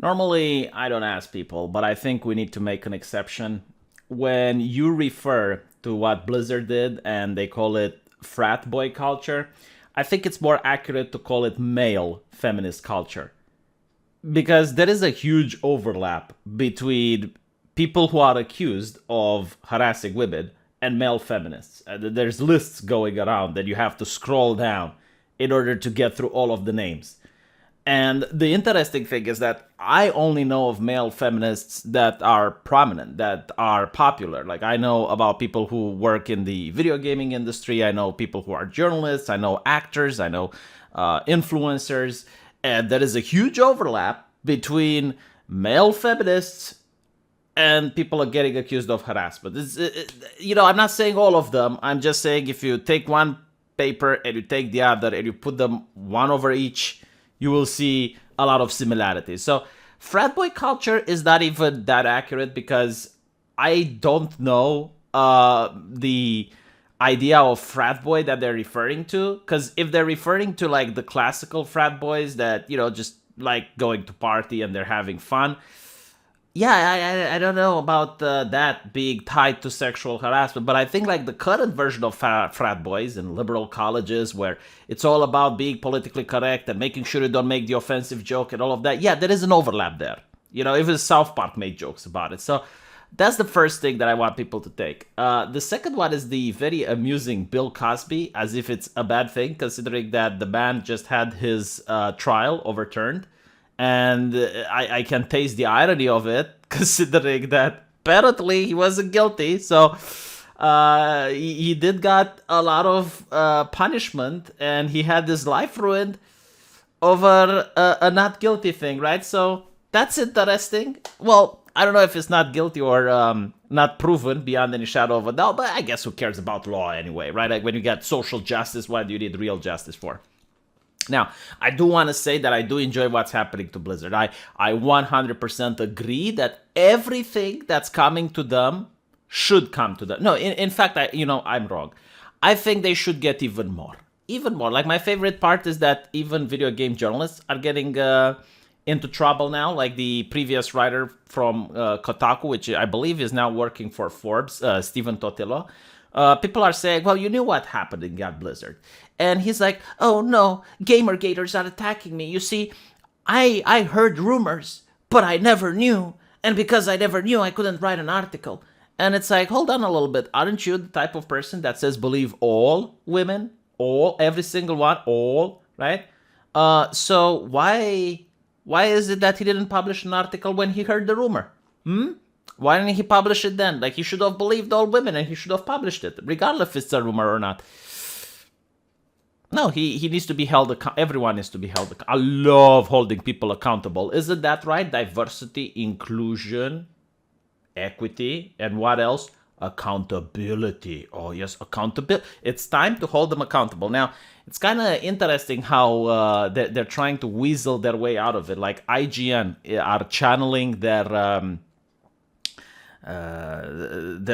Normally, I don't ask people, but I think we need to make an exception. When you refer to what Blizzard did and they call it frat boy culture, I think it's more accurate to call it male feminist culture. Because there is a huge overlap between people who are accused of harassing women and male feminists. There's lists going around that you have to scroll down in order to get through all of the names. And the interesting thing is that I only know of male feminists that are prominent, that are popular. Like, I know about people who work in the video gaming industry, I know people who are journalists, I know actors, I know influencers, and there is a huge overlap between male feminists and people are getting accused of harassment. I'm not saying all of them. I'm just saying if you take one paper and you take the other and you put them one over each, you will see a lot of similarities. So frat boy culture is not even that accurate because I don't know the idea of frat boy that they're referring to. Because if they're referring to like the classical frat boys that, just like going to party and they're having fun, yeah, I don't know about that being tied to sexual harassment, but I think like the current version of frat boys in liberal colleges, where it's all about being politically correct and making sure you don't make the offensive joke and all of that, yeah, there is an overlap there. Even South Park made jokes about it. So that's the first thing that I want people to take. The second one is the very amusing Bill Cosby, as if it's a bad thing, considering that the man just had his trial overturned. And I can taste the irony of it, considering that apparently he wasn't guilty. So he did got a lot of punishment, and he had his life ruined over a not guilty thing, right? So that's interesting. Well, I don't know if it's not guilty or not proven beyond any shadow of a doubt, but I guess who cares about law anyway, right? Like when you get social justice, what do you need real justice for? Now, I do want to say that I do enjoy what's happening to Blizzard. I 100% agree that everything that's coming to them should come to them. No, in fact, I'm wrong. I think they should get even more. Even more. Like, my favorite part is that even video game journalists are getting into trouble now. Like the previous writer from Kotaku, which I believe is now working for Forbes, Stephen Totilo. People are saying, well, you knew what happened in God Blizzard. And he's like, oh no, Gamergaters are attacking me. You see, I heard rumors, but I never knew. And because I never knew, I couldn't write an article. And it's like, hold on a little bit. Aren't you the type of person that says believe all women? All, every single one, all, right? So why is it that he didn't publish an article when he heard the rumor? Why didn't he publish it then? Like, he should have believed all women and he should have published it, regardless if it's a rumor or not. No, he needs to be held everyone needs to be held I love holding people accountable. Isn't that right? Diversity, inclusion, equity, and what else? Accountability. Oh, yes, accountability. It's time to hold them accountable. Now, it's kind of interesting how they're trying to weasel their way out of it. Like, IGN are channeling their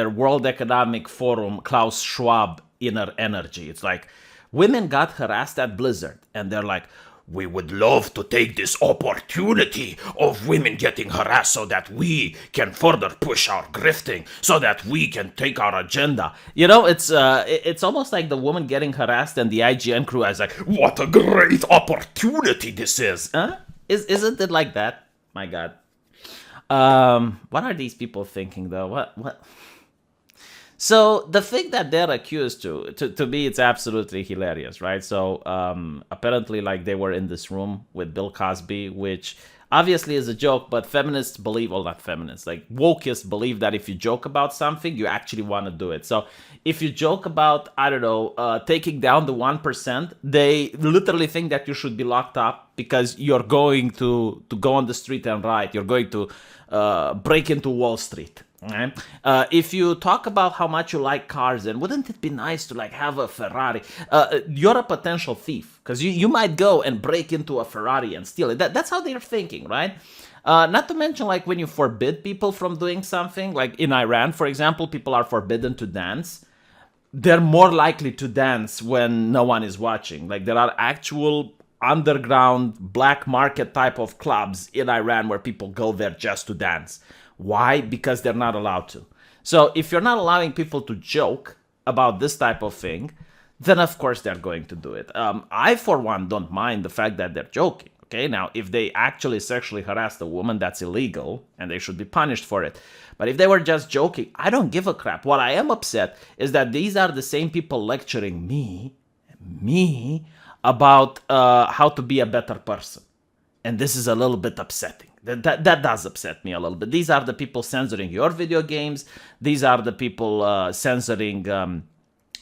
World Economic Forum, Klaus Schwab inner energy. It's like, women got harassed at Blizzard, and they're like, we would love to take this opportunity of women getting harassed so that we can further push our grifting, so that we can take our agenda. It's almost like the woman getting harassed and the IGN crew is like, what a great opportunity this is. Huh? Isn't it like that? My God. What are these people thinking, though? What? So the thing that they're accused to me, it's absolutely hilarious, right? So apparently, like, they were in this room with Bill Cosby, which obviously is a joke, but feminists believe, well, not feminists, like wokeists believe that if you joke about something, you actually want to do it. So if you joke about, I don't know, taking down the 1%, they literally think that you should be locked up because you're going to go on the street and riot. You're going to break into Wall Street. Right? If you talk about how much you like cars, and wouldn't it be nice to like have a Ferrari, you're a potential thief because you might go and break into a Ferrari and steal it. That's how they're thinking, right? Not to mention, like, when you forbid people from doing something, like in Iran, for example, people are forbidden to dance. They're more likely to dance when no one is watching. Like, there are actual underground black market type of clubs in Iran where people go there just to dance. Why? Because they're not allowed to. So if you're not allowing people to joke about this type of thing, then of course they're going to do it. I, for one, don't mind the fact that they're joking. Okay, now if they actually sexually harassed a woman, that's illegal and they should be punished for it. But if they were just joking, I don't give a crap. What I am upset is that these are the same people lecturing me about how to be a better person. And this is a little bit upsetting. That does upset me a little bit. These are the people censoring your video games. These are the people censoring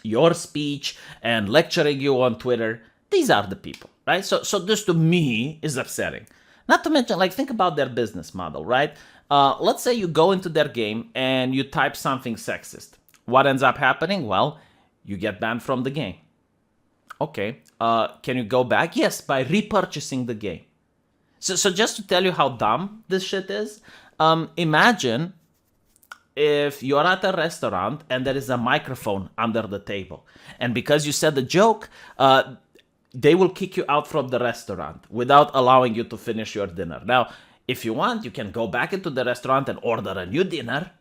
your speech and lecturing you on Twitter. These are the people, right? So this to me is upsetting. Not to mention, like, think about their business model, right? Let's say you go into their game and you type something sexist. What ends up happening? Well, you get banned from the game. Okay, can you go back? Yes, by repurchasing the game. So just to tell you how dumb this shit is, imagine if you're at a restaurant and there is a microphone under the table. And because you said a joke, they will kick you out from the restaurant without allowing you to finish your dinner. Now, if you want, you can go back into the restaurant and order a new dinner.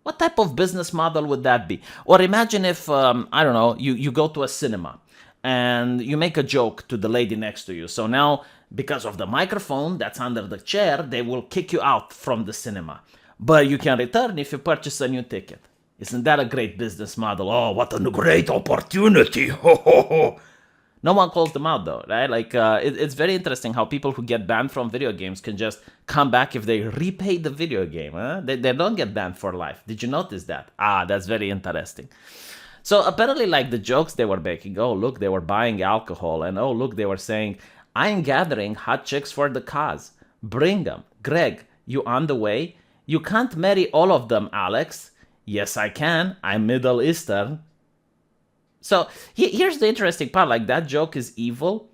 What type of business model would that be? Or imagine if, I don't know, you go to a cinema and you make a joke to the lady next to you. So now, because of the microphone that's under the chair, they will kick you out from the cinema. But you can return if you purchase a new ticket. Isn't that a great business model? Oh, what a great opportunity. Ho, ho, ho. No one calls them out, though, right? Like, it's very interesting how people who get banned from video games can just come back if they repay the video game. Huh? They don't get banned for life. Did you notice that? That's very interesting. So apparently, like, the jokes they were making, oh, look, they were buying alcohol. And, oh, look, they were saying, I'm gathering hot chicks for the cause. Bring them. Greg, you on the way? You can't marry all of them, Alex. Yes, I can. I'm Middle Eastern. So here's the interesting part. Like, that joke is evil.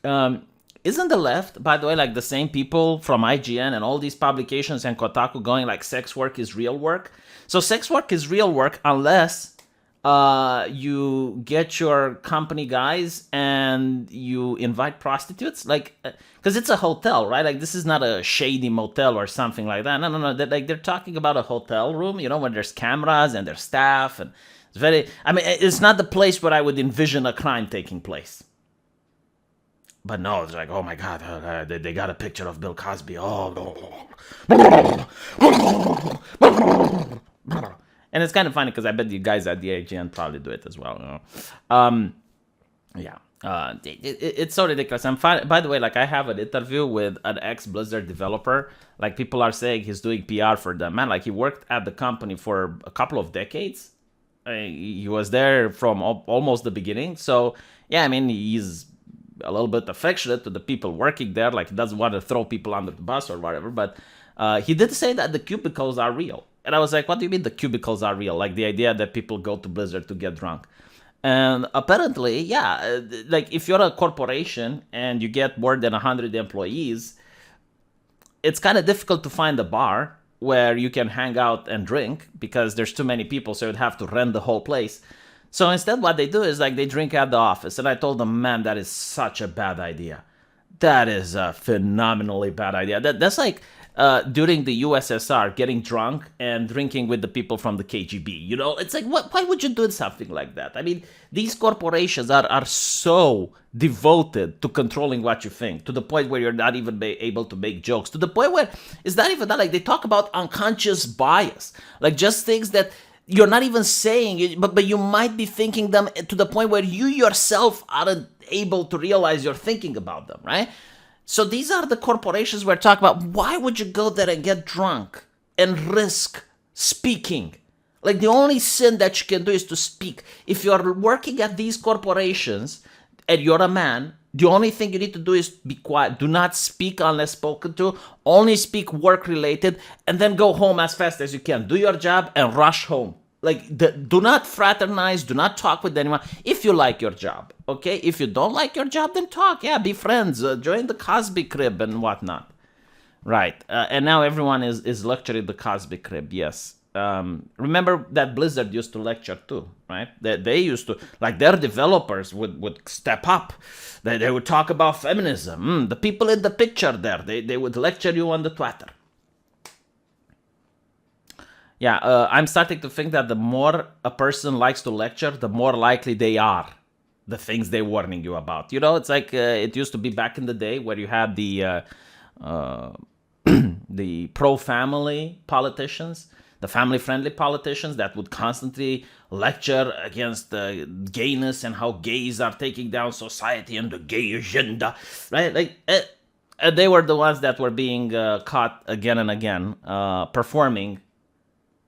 Isn't the left, by the way, like the same people from IGN and all these publications and Kotaku going like sex work is real work? So sex work is real work unless you get your company guys and you invite prostitutes, like, because it's a hotel, right? Like, this is not a shady motel or something like that. No. They're talking about a hotel room, you know, when there's cameras and there's staff, and it's very. I mean, it's not the place where I would envision a crime taking place. But no, it's like, oh my God, they got a picture of Bill Cosby. Oh, and it's kind of funny because I bet you guys at the AGN probably do it as well. You know? It's so ridiculous. By the way, like, I have an interview with an ex-Blizzard developer. Like, people are saying he's doing PR for them. Man, like, he worked at the company for a couple of decades. He was there from almost the beginning. So, yeah, I mean, he's a little bit affectionate to the people working there. Like, he doesn't want to throw people under the bus or whatever. But he did say that the cubicles are real. And I was like, what do you mean the cubicles are real? Like, the idea that people go to Blizzard to get drunk. And apparently, yeah, like, if you're a corporation and you get more than 100 employees, it's kind of difficult to find a bar where you can hang out and drink because there's too many people, so you'd have to rent the whole place. So instead, what they do is, like, they drink at the office. And I told them, man, that is such a bad idea. That is a phenomenally bad idea. That's like during the USSR, getting drunk and drinking with the people from the KGB. You know, it's like, why would you do something like that? I mean, these corporations are so devoted to controlling what you think, to the point where you're not even able to make jokes, to the point where it's not even that. Like, they talk about unconscious bias, like just things that you're not even saying, but you might be thinking them to the point where you yourself aren't able to realize you're thinking about them, right? So these are the corporations we're talking about. Why would you go there and get drunk and risk speaking? Like, the only sin that you can do is to speak. If you're working at these corporations and you're a man, the only thing you need to do is be quiet. Do not speak unless spoken to. Only speak work-related, and then go home as fast as you can. Do your job and rush home. Like, do not fraternize. Do not talk with anyone if you like your job, okay? If you don't like your job, then talk. Yeah, be friends. Join the Cosby Crib and whatnot. Right. And now everyone is lecturing the Cosby Crib. Yes. Remember that Blizzard used to lecture too, right? They used to, like, their developers would step up. They would talk about feminism. The people in the picture there, they would lecture you on the Twitter. Yeah, I'm starting to think that the more a person likes to lecture, the more likely they are the things they're warning you about. You know, it's like it used to be back in the day where you had the pro-family politicians, the family-friendly politicians that would constantly lecture against gayness and how gays are taking down society and the gay agenda, right? Like, they were the ones that were being caught again and again performing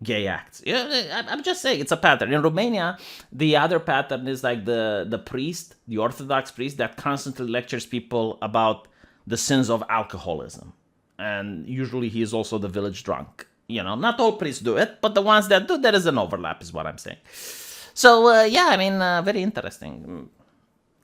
gay acts. Yeah, I'm just saying it's a pattern. In Romania, the other pattern is like the priest, the Orthodox priest that constantly lectures people about the sins of alcoholism. And usually he is also the village drunk. You know, not all priests do it, but the ones that do, there is an overlap, is what I'm saying. So, yeah, I mean, very interesting.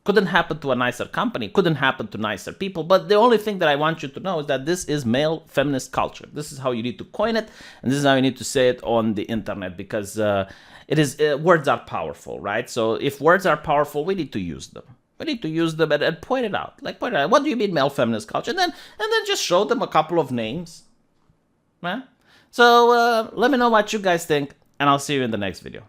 Couldn't happen to a nicer company, couldn't happen to nicer people, but the only thing that I want you to know is that this is male feminist culture. This is how you need to coin it, and this is how you need to say it on the internet, because it is words are powerful, right? So if words are powerful, we need to use them. We need to use them and point it out. Like, point it out. What do you mean male feminist culture? And then just show them a couple of names, right? So let me know what you guys think, and I'll see you in the next video.